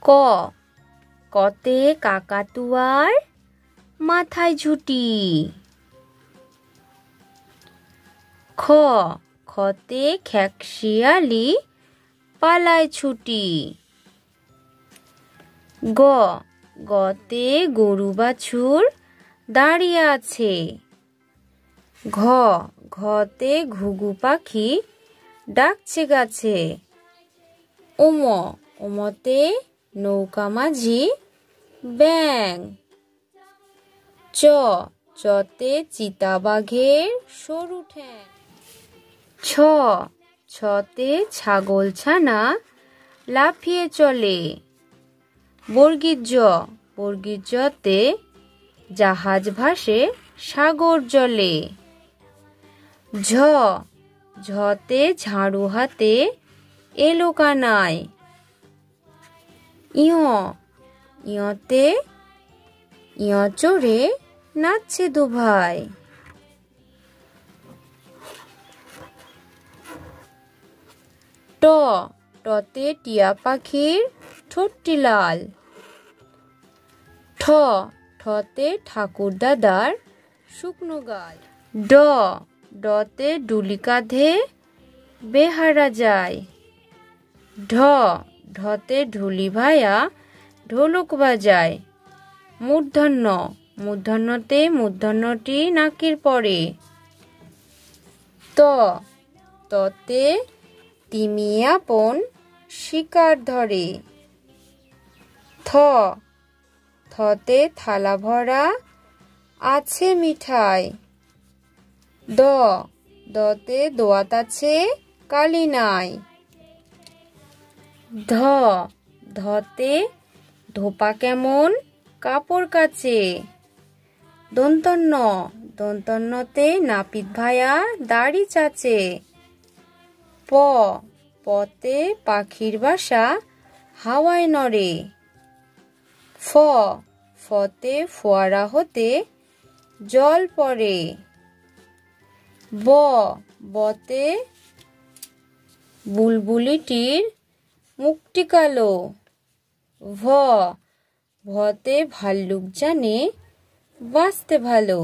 ক কতে কাকাতুয়ার মাথায় ঝুঁটি। খ খতে খেকশিয়ালি পালায় ছুটি। গ গতে গরু বাছুর দাঁড়িয়ে আছে। ঘ ঘতে ঘুঘু পাখি ডাকছে গাছে। ওম ওমতে নৌকা মাঝি ব্যাং। চ চতে চিতাবাঘের সরু ঠ্যাং। ছ ছতে ছাগল ছানা লাফিয়ে চলে। বর্গীর জ বর্গীর জতে জাহাজ ভাসে সাগর জলে। ঝ ঝতে ঝাড়ু হাতে এলো কানায়। ইয় ইয়তে ইয় চড়ে নাচছে দুভাই। ট টতে টিয়া পাখির ঠোঁটটি লাল। ঠ ঠতে ঠাকুর দাদার শুকনো গাল। ড ডতে ডুলি কাঁধে বেহারা যায়। ঢ ঢতে ঢুলি ভায়া ঢোলক বাজায়। মূর্ধন্য মূর্ধন্যতে মূর্ধন্যটি নাকের পরে। ত ততে তিমি আপন শিকার ধরে। থ থতে থালা ভরা আছে মিঠাই। দ দতে দোয়াত আছে কালি নাই। ধ ধতে ধোপা কেমন কাপড় কাচে। দন্তন্য দন্তন্যতে নাপিত ভায়া দাড়ি চাচে। প পতে পাখির বাসা হাওয়ায় নড়ে। ফ ফতে ফোয়ারা হতে জল পড়ে। ব বতে বুলবুলিটির মুখটি কালো। ভ ভতে ভাল্লুক জানে বাঁচতে ভালো।